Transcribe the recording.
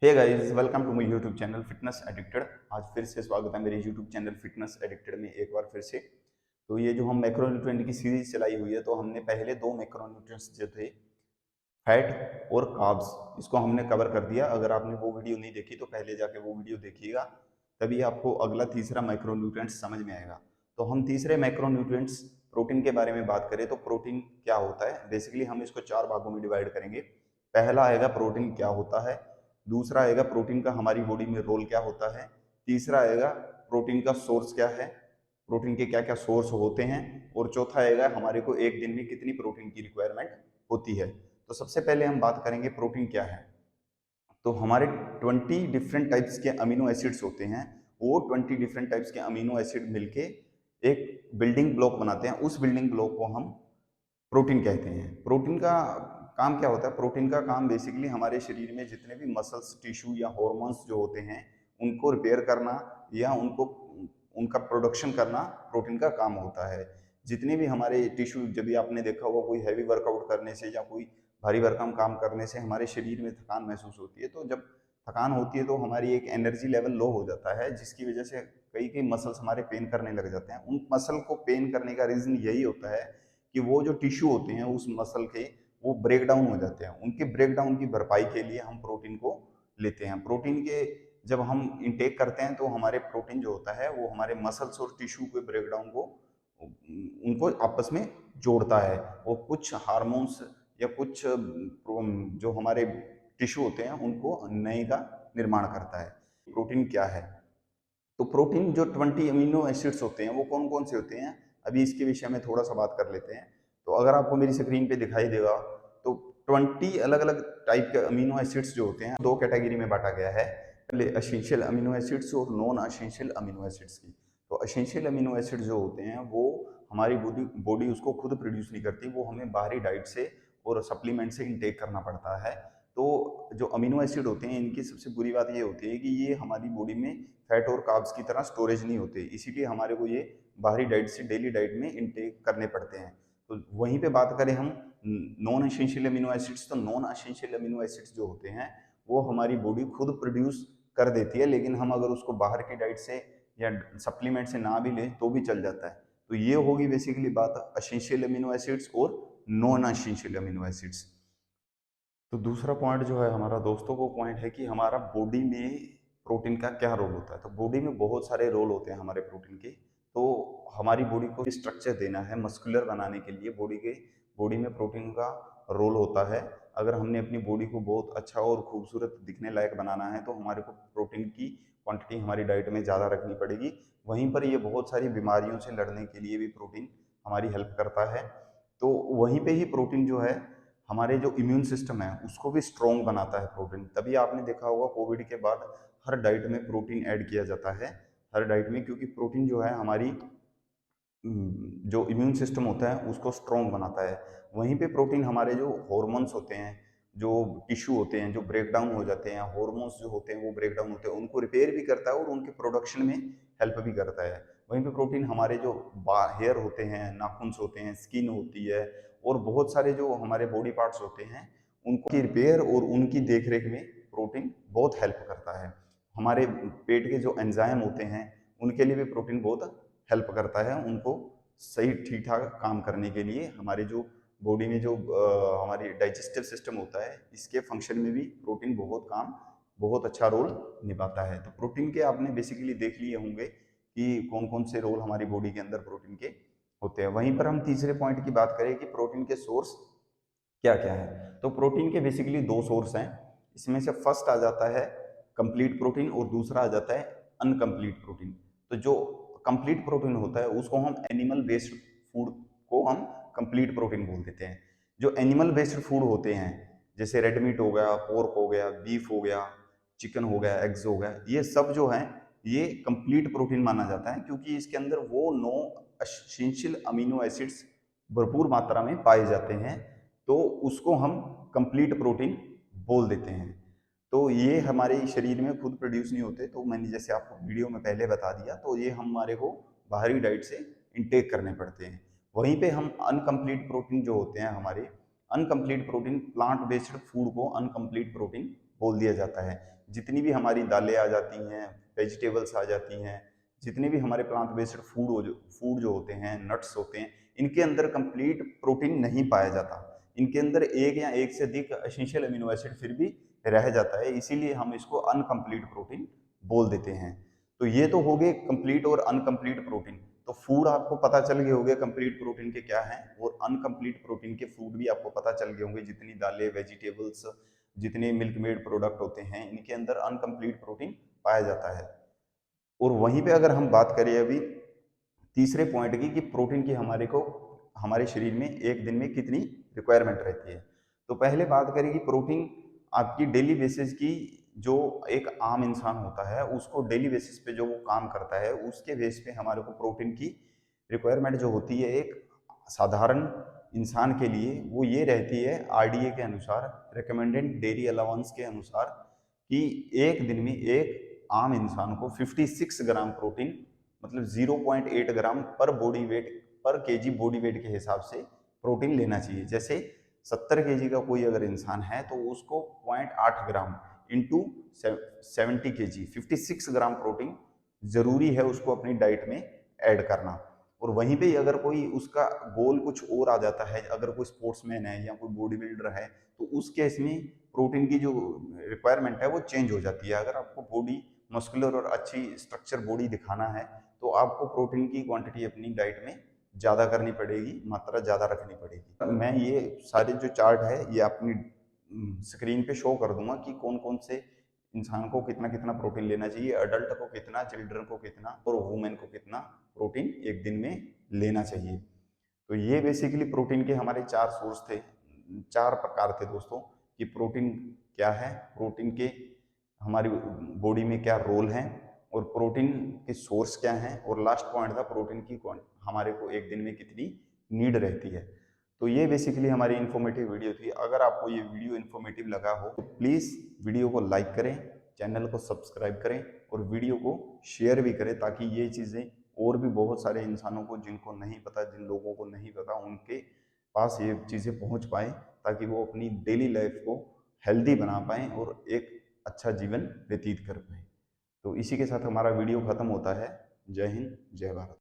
Hey guys, welcome to my YouTube channel fitness addicted. आज फिर से स्वागत है मेरे यूट्यूब चैनल फिटनेस एडिक्टेड में एक बार फिर से। तो ये जो हम मैक्रोन्यूट्रिएंट की सीरीज चलाई हुई है, तो हमने पहले दो मैक्रोन्यूट्रिएंट्स जो थे, फैट और कार्ब्स, इसको हमने कवर कर दिया। अगर आपने वो वीडियो नहीं देखी तो पहले जाके वो वीडियो देखिएगा, तभी आपको अगला तीसरा माइक्रोन्यूट्रिएंट्स समझ में आएगा। तो हम तीसरे माइक्रोन्यूट्रिएंट्स प्रोटीन के बारे में बात करें तो प्रोटीन क्या होता है। बेसिकली हम इसको चार भागों में डिवाइड करेंगे। पहला आएगा प्रोटीन क्या होता है, दूसरा आएगा प्रोटीन का हमारी बॉडी में रोल क्या होता है, तीसरा आएगा प्रोटीन का सोर्स क्या है, प्रोटीन के क्या क्या सोर्स होते हैं, और चौथा आएगा हमारे को एक दिन में कितनी प्रोटीन की रिक्वायरमेंट होती है। तो सबसे पहले हम बात करेंगे प्रोटीन क्या है। तो हमारे 20 डिफरेंट टाइप्स के अमीनो एसिड्स होते हैं। वो 20 डिफरेंट टाइप्स के अमीनो एसिड मिलके एक बिल्डिंग ब्लॉक बनाते हैं। उस बिल्डिंग ब्लॉक को हम प्रोटीन कहते हैं। प्रोटीन का काम क्या होता है? प्रोटीन का काम बेसिकली हमारे शरीर में जितने भी मसल्स, टिश्यू या हॉर्मोन्स जो होते हैं, उनको रिपेयर करना या उनको उनका प्रोडक्शन करना प्रोटीन का काम होता है। जितने भी हमारे टिश्यू, जब भी आपने देखा होगा कोई हैवी वर्कआउट करने से या कोई भारी भरकम काम करने से हमारे शरीर में थकान महसूस होती है। तो जब थकान होती है तो हमारी एक एनर्जी लेवल लो हो जाता है, जिसकी वजह से कई कई मसल्स हमारे पेन करने लग जाते हैं। उन मसल को पेन करने का रीजन यही होता है कि वो जो टिश्यू होते हैं उस मसल के, वो ब्रेक डाउन हो जाते हैं। उनके ब्रेक डाउन की भरपाई के लिए हम प्रोटीन को लेते हैं। प्रोटीन के जब हम इंटेक करते हैं तो हमारे प्रोटीन जो होता है वो हमारे मसल्स और टिश्यू के ब्रेक डाउन को, उनको आपस में जोड़ता है, और कुछ हार्मोन्स या कुछ जो हमारे टिश्यू होते हैं उनको नए का निर्माण करता है। प्रोटीन क्या है? तो प्रोटीन जो 20 अमीनो एसिड्स होते हैं वो कौन कौन से होते हैं, अभी इसके विषय में थोड़ा सा बात कर लेते हैं। तो अगर आपको मेरी स्क्रीन पे दिखाई देगा तो 20 अलग अलग टाइप के अमीनो एसिड्स जो होते हैं दो कैटेगरी में बांटा गया है। पहले एसेंशियल अमीनो एसिड्स और नॉन एसेंशियल अमीनो एसिड्स की। तो एसेंशियल अमीनो एसिड्स जो होते हैं वो हमारी बॉडी बॉडी उसको खुद प्रोड्यूस नहीं करती, वो हमें बाहरी डाइट से और सप्लीमेंट से इनटेक करना पड़ता है। तो जो अमीनो एसिड होते हैं इनकी सबसे बुरी बात ये होती है कि ये हमारी बॉडी में फैट और कार्ब्स की तरह स्टोरेज नहीं होते, इसीलिए हमारे को ये बाहरी डाइट से डेली डाइट में इनटेक करने पड़ते हैं। तो वहीं पे बात करें हम नॉन एसेंशियल अमीनो एसिड्स, तो नॉन एसेंशियल अमीनो एसिड्स जो होते हैं वो हमारी बॉडी खुद प्रोड्यूस कर देती है, लेकिन हम अगर उसको बाहर की डाइट से या सप्लीमेंट से ना भी लें तो भी चल जाता है। तो ये होगी बेसिकली बात एसेंशियल अमीनो एसिड्स और नॉन एसेंशियल अमीनो एसिड्स। तो दूसरा पॉइंट जो है हमारा दोस्तों, वो पॉइंट है कि हमारा बॉडी में प्रोटीन का क्या रोल होता है। तो बॉडी में बहुत सारे रोल होते हैं हमारे प्रोटीन के। तो हमारी बॉडी को स्ट्रक्चर देना है, मस्कुलर बनाने के लिए बॉडी में प्रोटीन का रोल होता है। अगर हमने अपनी बॉडी को बहुत अच्छा और खूबसूरत दिखने लायक बनाना है तो हमारे को प्रोटीन की क्वांटिटी हमारी डाइट में ज़्यादा रखनी पड़ेगी। वहीं पर ये बहुत सारी बीमारियों से लड़ने के लिए भी प्रोटीन हमारी हेल्प करता है। तो वहीं पे ही प्रोटीन जो है हमारे जो इम्यून सिस्टम है उसको भी स्ट्रॉन्ग बनाता है प्रोटीन। तभी आपने देखा होगा कोविड के बाद हर डाइट में प्रोटीन ऐड किया जाता है, हर डाइट में, क्योंकि प्रोटीन जो है हमारी जो इम्यून सिस्टम होता है उसको स्ट्रॉन्ग बनाता है। वहीं पे प्रोटीन हमारे जो हॉर्मोन्स होते हैं, जो टिश्यू होते हैं, जो ब्रेक डाउन हो जाते हैं, हॉर्मोन्स जो होते हैं वो ब्रेक डाउन होते हैं, उनको रिपेयर भी करता है और उनके प्रोडक्शन में हेल्प भी करता है। वहीं पे प्रोटीन हमारे जो हेयर होते हैं, नाखून होते हैं, स्किन होती है, और बहुत सारे जो हमारे बॉडी पार्ट्स होते हैं उनकी रिपेयर और उनकी देखरेख में प्रोटीन बहुत हेल्प करता है। हमारे पेट के जो एंजाइम होते हैं उनके लिए भी प्रोटीन बहुत हेल्प करता है, उनको सही ठीक ठाक काम करने के लिए। हमारे जो बॉडी में जो हमारी डाइजेस्टिव सिस्टम होता है इसके फंक्शन में भी प्रोटीन बहुत अच्छा रोल निभाता है। तो प्रोटीन के आपने बेसिकली देख लिए होंगे कि कौन कौन से रोल हमारी बॉडी के अंदर प्रोटीन के होते हैं। वहीं पर हम तीसरे पॉइंट की बात करें कि प्रोटीन के सोर्स क्या क्या है। तो प्रोटीन के बेसिकली दो सोर्स हैं। इसमें से फर्स्ट आ जाता है कंप्लीट प्रोटीन और दूसरा आ जाता है अनकंप्लीट प्रोटीन। तो जो कंप्लीट प्रोटीन होता है उसको हम एनिमल बेस्ड फूड को हम कंप्लीट प्रोटीन बोल देते हैं। जो एनिमल बेस्ड फूड होते हैं जैसे रेड मीट हो गया, पोर्क हो गया, बीफ हो गया, चिकन हो गया, एग्स हो गया, ये सब जो है ये कंप्लीट प्रोटीन माना जाता है, क्योंकि इसके अंदर वो 9 एसेंशियल अमीनो एसिड्स भरपूर मात्रा में पाए जाते हैं। तो उसको हम कंप्लीट प्रोटीन बोल देते हैं। तो ये हमारे शरीर में खुद प्रोड्यूस नहीं होते, तो मैंने जैसे आपको वीडियो में पहले बता दिया, तो ये हमारे को बाहरी डाइट से इनटेक करने पड़ते हैं। वहीं पे हम अनकंप्लीट प्रोटीन जो होते हैं हमारे, uncomplete protein, plant based food को अनकंप्लीट प्रोटीन बोल दिया जाता है। जितनी भी हमारी दालें आ जाती हैं, वेजिटेबल्स आ जाती हैं, जितने भी हमारे प्लांट बेस्ड फूड जो होते हैं, नट्स होते हैं, इनके अंदर कंप्लीट प्रोटीन नहीं पाया जाता। इनके अंदर एक या एक से अधिक एसेंशियल अमीनो एसिड फिर भी रह जाता है, इसीलिए हम इसको अनकंप्लीट प्रोटीन बोल देते हैं। तो ये तो हो गए कंप्लीट और अनकंप्लीट प्रोटीन। तो फूड आपको पता चल गए होंगे कंप्लीट प्रोटीन के क्या हैं, और अनकंप्लीट प्रोटीन के फूड भी आपको पता चल गए होंगे। जितनी दालें, वेजिटेबल्स, जितने मिल्क मेड प्रोडक्ट होते हैं, इनके अंदर अनकंप्लीट प्रोटीन पाया जाता है। और वहीं पे अगर हम बात करें अभी तीसरे पॉइंट की, कि प्रोटीन की हमारे शरीर में एक दिन में कितनी रिक्वायरमेंट रहती है। तो पहले बात करें कि प्रोटीन आपकी डेली बेसिस की, जो एक आम इंसान होता है उसको डेली बेसिस पे जो वो काम करता है, उसके बेस पे हमारे को प्रोटीन की रिक्वायरमेंट जो होती है एक साधारण इंसान के लिए, वो ये रहती है आरडीए के अनुसार, रिकमेंडेड डेली अलाउंस के अनुसार, कि एक दिन में एक आम इंसान को 56 ग्राम प्रोटीन, मतलब 0.8 ग्राम पर बॉडी वेट पर केजी बॉडी वेट के हिसाब से प्रोटीन लेना चाहिए। जैसे 70 केजी का कोई अगर इंसान है तो उसको 0.8 gram into 70 KG 56 gram protein जरूरी है उसको अपनी डाइट में ऐड करना। और वहीं पे अगर कोई उसका गोल कुछ और आ जाता है, अगर कोई स्पोर्ट्समैन है या कोई बॉडी बिल्डर है, तो उस केस में प्रोटीन की जो रिक्वायरमेंट है वो चेंज हो जाती है। अगर आपको बॉडी मस्कुलर और अच्छी स्ट्रक्चर बॉडी दिखाना है तो आपको प्रोटीन की क्वांटिटी अपनी डाइट में ज़्यादा करनी पड़ेगी, मात्रा ज़्यादा रखनी पड़ेगी। मैं ये सारे जो चार्ट है ये अपनी स्क्रीन पे शो कर दूंगा कि कौन कौन से इंसान को कितना कितना प्रोटीन लेना चाहिए, अडल्ट को कितना, चिल्ड्रन को कितना और वुमेन को कितना प्रोटीन एक दिन में लेना चाहिए। तो ये बेसिकली प्रोटीन के हमारे 4 सोर्स थे, 4 प्रकार थे दोस्तों, कि प्रोटीन क्या है, प्रोटीन के हमारी बॉडी में क्या रोल है, और प्रोटीन के सोर्स क्या हैं, और लास्ट पॉइंट था प्रोटीन की हमारे को एक दिन में कितनी नीड रहती है। तो ये बेसिकली हमारी इन्फॉर्मेटिव वीडियो थी। अगर आपको ये वीडियो इन्फॉर्मेटिव लगा हो तो प्लीज़ वीडियो को लाइक करें, चैनल को सब्सक्राइब करें और वीडियो को शेयर भी करें, ताकि ये चीज़ें और भी बहुत सारे इंसानों को, जिनको नहीं पता, जिन लोगों को नहीं पता, उनके पास ये चीज़ें पहुंच पाएँ, ताकि वो अपनी डेली लाइफ को हेल्दी बना पाएँ और एक अच्छा जीवन व्यतीत कर पाएँ। तो इसी के साथ हमारा वीडियो खत्म होता है। जय हिंद, जय भारत।